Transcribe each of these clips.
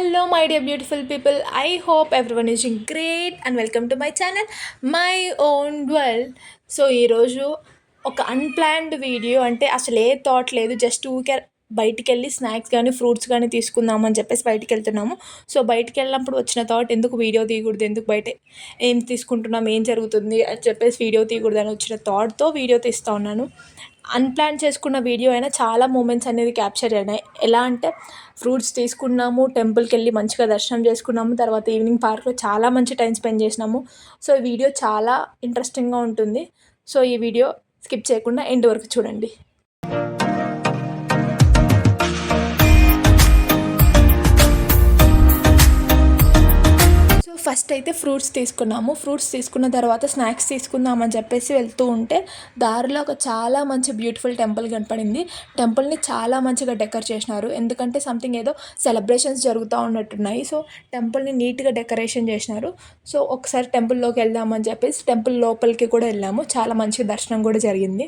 Hello, my dear beautiful people. I hope everyone is doing great and welcome to my channel, My Own World. So ఈరోజు ఒక unplanned video అంటే అసలు a thought లేదు. Just ఊరికే బయటికెళ్ళి snacks గానీ, fruits గానీ తీసుకుందాం అని చెప్పేసి బయటికెళ్తున్నాము. సో బయటికెళ్ళినప్పుడు వచ్చిన థాట్ ఎందుకు వీడియో తీయకూడదు, ఎందుకు బయట ఏం తీసుకుంటున్నాం, ఏం జరుగుతుంది అని చెప్పేసి వీడియో తీయకూడదని వచ్చిన థాట్‌తో వీడియో తీస్తా ఉన్నాను. అన్‌ప్లాన్ చేసుకున్న వీడియో అయినా చాలా మూమెంట్స్ అనేవి క్యాప్చర్ అయినాయి. ఎలా అంటే ఫ్రూట్స్ తీసుకున్నాము, టెంపుల్‌కెళ్ళి మంచిగా దర్శనం చేసుకున్నాము. తర్వాత ఈవినింగ్ పార్క్‌లో చాలా మంచి టైం స్పెండ్ చేసినాము. సో ఈ వీడియో చాలా ఇంట్రెస్టింగ్‌గా ఉంటుంది. సో ఈ వీడియో స్కిప్ చేయకుండా ఎండ్ వరకు చూడండి. ఫస్ట్ అయితే ఫ్రూట్స్ తీసుకున్నాము. ఫ్రూట్స్ తీసుకున్న తర్వాత స్నాక్స్ తీసుకుందామని చెప్పేసి వెళ్తూ ఉంటే దారిలో ఒక చాలా మంచి బ్యూటిఫుల్ టెంపుల్ కనపడింది. టెంపుల్ని చాలా మంచిగా డెకర్ చేసినారు. ఎందుకంటే సంథింగ్ ఏదో సెలబ్రేషన్స్ జరుగుతూ ఉన్నట్టున్నాయి. సో టెంపుల్ని నీట్గా డెకరేషన్ చేసినారు. సో ఒకసారి టెంపుల్లోకి వెళ్దామని చెప్పేసి టెంపుల్ లోపలికి కూడా వెళ్ళాము. చాలా మంచి దర్శనం కూడా జరిగింది.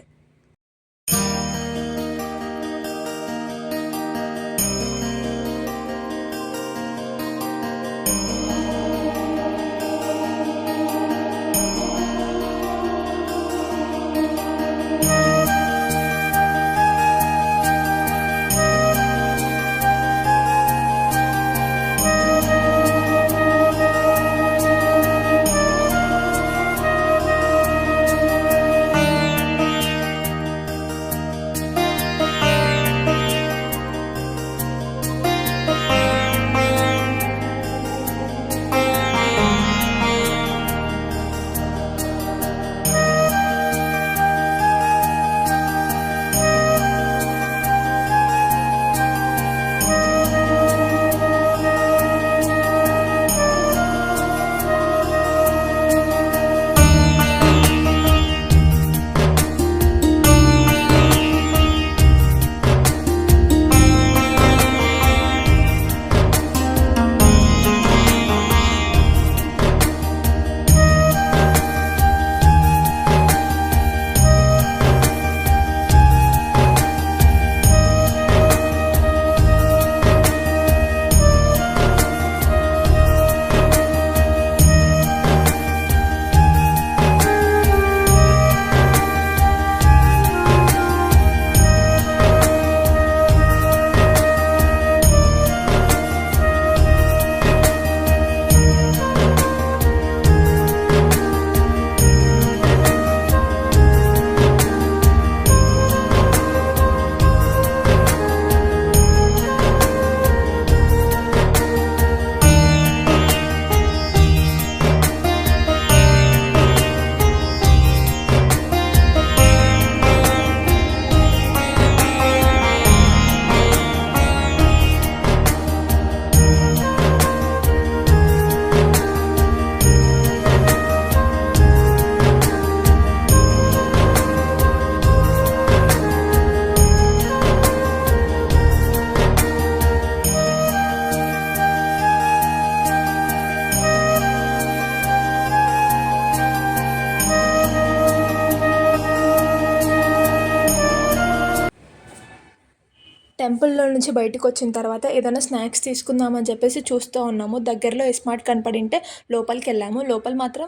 టెంపుల్లో నుంచి బయటకు వచ్చిన తర్వాత ఏదైనా స్నాక్స్ తీసుకుందామని చెప్పేసి చూస్తూ ఉన్నాము. దగ్గరలో ఎస్మార్ట్ కనపడింటే లోపలికి వెళ్ళాము. లోపల మాత్రం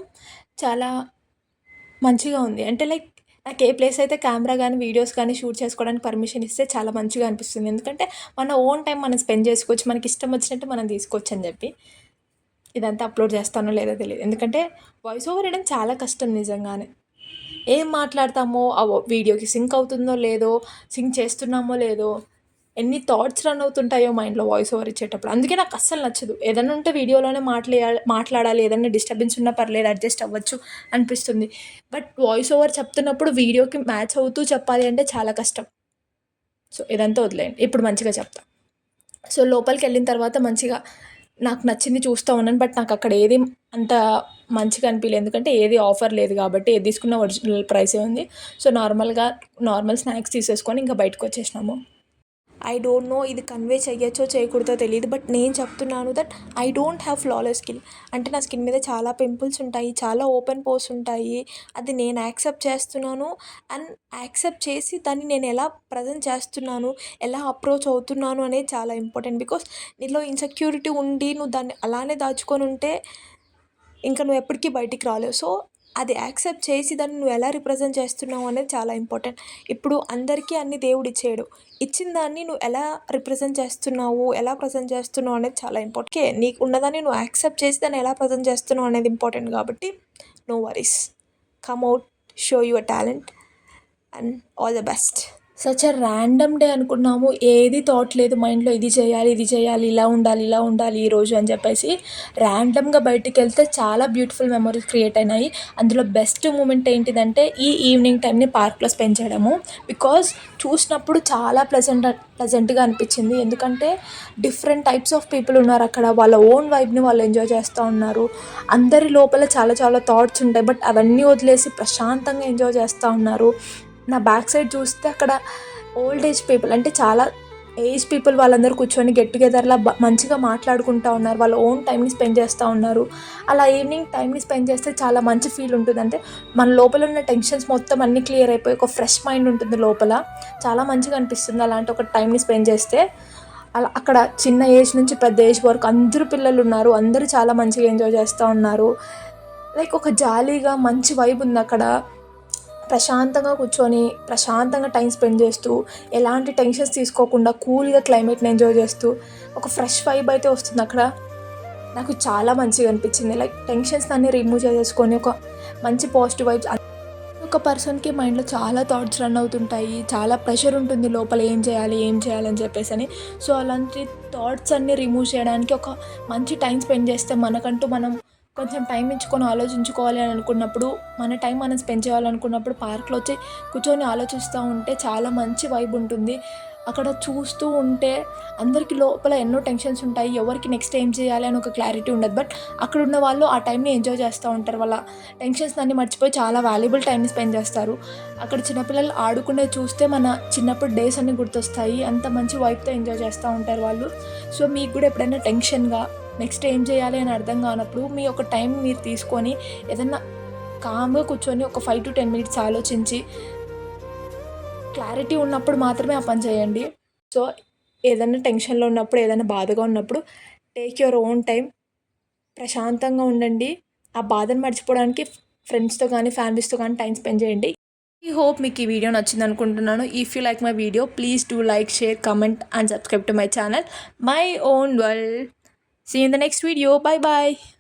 చాలా మంచిగా ఉంది. అంటే లైక్ నాకు ఏ ప్లేస్ అయితే కెమెరా కానీ, వీడియోస్ కానీ షూట్ చేసుకోవడానికి పర్మిషన్ ఇస్తే చాలా మంచిగా అనిపిస్తుంది. ఎందుకంటే మన ఓన్ టైం మనం స్పెండ్ చేసుకోవచ్చు. మనకి ఇష్టం వచ్చినట్టు మనం తీసుకోవచ్చు అని చెప్పి. ఇదంతా అప్లోడ్ చేస్తానో లేదో తెలియదు. ఎందుకంటే వాయిస్ ఓవర్ వేయడం చాలా కష్టం నిజంగానే. ఏం మాట్లాడతామో ఆ వీడియోకి సింక్ అవుతుందో లేదో, సింక్ చేస్తున్నామో లేదో, ఎన్ని థాట్స్ రన్ అవుతుంటాయో మైండ్లో వాయిస్ ఓవర్ ఇచ్చేటప్పుడు. అందుకే నాకు అస్సలు నచ్చదు. ఏదైనా ఉంటే వీడియోలోనే మాట్లాడాలి, ఏదైనా డిస్టర్బెన్స్ ఉన్నా పర్లేదు, అడ్జస్ట్ అవ్వచ్చు అనిపిస్తుంది. బట్ వాయిస్ ఓవర్ చెప్తున్నప్పుడు వీడియోకి మ్యాచ్ అవుతూ చెప్పాలి అంటే చాలా కష్టం. సో ఇదంతా వదిలేయండి. ఇప్పుడు మంచిగా చెప్తా. సో లోపలికి వెళ్ళిన తర్వాత మంచిగా నాకు నచ్చింది చూస్తూ ఉన్నాను. బట్ నాకు అక్కడ ఏది అంత మంచిగా అనిపించలేదు. ఎందుకంటే ఏది ఆఫర్ లేదు కాబట్టి ఏది తీసుకున్న ఒరిజినల్ ప్రైసే ఉంది. సో నార్మల్ స్నాక్స్ తీసేసుకొని ఇంకా బయటకు వచ్చేసినాము. ఐ డోంట్ నో ఇది కన్వే చేయొచ్చో చేయకూడదో తెలియదు. బట్ నేను చెప్తున్నాను that I don't have flawless skin. అంటే నా స్కిన్ మీద చాలా పింపుల్స్ ఉంటాయి, చాలా ఓపెన్ పోర్స్ ఉంటాయి. అది నేను యాక్సెప్ట్ చేస్తున్నాను. అండ్ యాక్సెప్ట్ చేసి దాన్ని నేను ఎలా ప్రజెంట్ చేస్తున్నాను, ఎలా అప్రోచ్ అవుతున్నాను అనేది చాలా ఇంపార్టెంట్. బికాస్ నీలో ఇన్సెక్యూరిటీ ఉండి నువ్వు దాన్ని అలానే దాచుకొని ఉంటే ఇంకా నువ్వు ఎప్పటికీ బయటికి రాలేవు. సో అది యాక్సెప్ట్ చేసి దాన్ని నువ్వు ఎలా రిప్రజెంట్ చేస్తున్నావు అనేది చాలా ఇంపార్టెంట్. ఇప్పుడు అందరికీ అన్ని దేవుడు ఇచ్చేయడు. ఇచ్చిన దాన్ని నువ్వు ఎలా రిప్రజెంట్ చేస్తున్నావు, ఎలా ప్రజెంట్ చేస్తున్నావు అనేది చాలా ఇంపార్టెంట్. ఓకే, నీకు ఉన్నదాన్ని నువ్వు యాక్సెప్ట్ చేసి దాన్ని ఎలా ప్రజెంట్ చేస్తున్నావు అనేది ఇంపార్టెంట్. కాబట్టి no worries, come out, show your talent and all the best. Such a random day అనుకున్నాము. ఏది థాట్ లేదు మైండ్లో, ఇది చేయాలి, ఇది చేయాలి, ఇలా ఉండాలి, ఇలా ఉండాలి ఈరోజు అని చెప్పేసి ర్యాండమ్గా బయటికి వెళ్తే చాలా బ్యూటిఫుల్ మెమరీస్ క్రియేట్ అయినాయి. అందులో బెస్ట్ మూమెంట్ ఏంటిదంటే ఈ ఈవినింగ్ టైంని పార్క్లో స్పెండ్ చేయడము. బికాజ్ చూసినప్పుడు చాలా ప్లెజెంట్గా అనిపించింది. ఎందుకంటే డిఫరెంట్ టైప్స్ ఆఫ్ పీపుల్ ఉన్నారు అక్కడ. వాళ్ళ ఓన్ వైబ్ని వాళ్ళు ఎంజాయ్ చేస్తూ ఉన్నారు. అందరి లోపల చాలా చాలా థాట్స్ ఉంటాయి, బట్ అవన్నీ వదిలేసి ప్రశాంతంగా ఎంజాయ్ చేస్తూ ఉన్నారు. నా బ్యాక్ సైడ్ చూస్తే అక్కడ ఓల్డ్ ఏజ్ పీపుల్, అంటే చాలా ఏజ్ పీపుల్ వాళ్ళందరూ కూర్చొని గెట్ టుగెదర్లా మంచిగా మాట్లాడుకుంటూ ఉన్నారు. వాళ్ళ ఓన్ టైంని స్పెండ్ చేస్తూ ఉన్నారు. అలా ఈవినింగ్ టైంని స్పెండ్ చేస్తే చాలా మంచి ఫీల్ ఉంటుంది. అంటే మన లోపల ఉన్న టెన్షన్స్ మొత్తం అన్నీ క్లియర్ అయిపోయి ఒక ఫ్రెష్ మైండ్ ఉంటుంది లోపల. చాలా మంచిగా అనిపిస్తుంది అలాంటి ఒక టైంని స్పెండ్ చేస్తే. అలా అక్కడ చిన్న ఏజ్ నుంచి పెద్ద ఏజ్ వరకు అందరూ పిల్లలు ఉన్నారు. అందరూ చాలా మంచిగా ఎంజాయ్ చేస్తూ ఉన్నారు. లైక్ ఒక జాలీగా మంచి వైబ్ ఉంది అక్కడ. ప్రశాంతంగా కూర్చొని ప్రశాంతంగా టైం స్పెండ్ చేస్తూ ఎలాంటి టెన్షన్స్ తీసుకోకుండా కూల్గా క్లైమేట్ని ఎంజాయ్ చేస్తూ ఒక ఫ్రెష్ వైబ్ అయితే వస్తుంది అక్కడ. నాకు చాలా మంచిగా అనిపించింది. లైక్ టెన్షన్స్ అన్నీ రిమూవ్ చేసేసుకొని ఒక మంచి పాజిటివ్ వైబ్స్. ఒక పర్సన్కి మైండ్లో చాలా థాట్స్ రన్ అవుతుంటాయి, చాలా ప్రెషర్ ఉంటుంది లోపల, ఏం చేయాలని చెప్పేసి అని. సో అలాంటి థాట్స్ అన్నీ రిమూవ్ చేయడానికి ఒక మంచి టైం స్పెండ్ చేస్తే మనకంటూ మనం కొంచెం టైం ఇచ్చుకొని ఆలోచించుకోవాలి అని అనుకున్నప్పుడు, మన టైం మనం స్పెండ్ చేయాలనుకున్నప్పుడు పార్క్లో వచ్చి కూర్చొని ఆలోచిస్తూ ఉంటే చాలా మంచి వైబ్ ఉంటుంది. అక్కడ చూస్తూ ఉంటే అందరికీ లోపల ఎన్నో టెన్షన్స్ ఉంటాయి. ఎవరికి నెక్స్ట్ ఏం చేయాలి అని ఒక క్లారిటీ ఉండదు. బట్ అక్కడ ఉన్న వాళ్ళు ఆ టైంని ఎంజాయ్ చేస్తూ ఉంటారు. వాళ్ళ టెన్షన్స్ అన్నీ మర్చిపోయి చాలా వాల్యుబుల్ టైంని స్పెండ్ చేస్తారు. అక్కడ చిన్నపిల్లలు ఆడుకునే చూస్తే మన చిన్నప్పుడు డేస్ అన్నీ గుర్తొస్తాయి. అంత మంచి వైబ్తో ఎంజాయ్ చేస్తూ ఉంటారు వాళ్ళు. సో మీకు కూడా ఎప్పుడైనా టెన్షన్గా నెక్స్ట్ ఏం చేయాలి అని అర్థం కానప్పుడు మీ ఒక టైం మీరు తీసుకొని ఏదన్నా కామ్గా కూర్చొని ఒక 5 to 10 minutes ఆలోచించి క్లారిటీ ఉన్నప్పుడు మాత్రమే ఆ పని చేయండి. సో ఏదైనా టెన్షన్లో ఉన్నప్పుడు, ఏదైనా బాధగా ఉన్నప్పుడు టేక్ యువర్ ఓన్ టైం, ప్రశాంతంగా ఉండండి. ఆ బాధను మర్చిపోవడానికి ఫ్రెండ్స్తో కానీ ఫ్యామిలీస్తో కానీ టైం స్పెండ్ చేయండి. ఐ హోప్ మీకు ఈ వీడియో నచ్చింది అనుకుంటున్నాను. If you like my video please do like, share, comment and subscribe to my channel my own world. See you in the next video. Bye bye.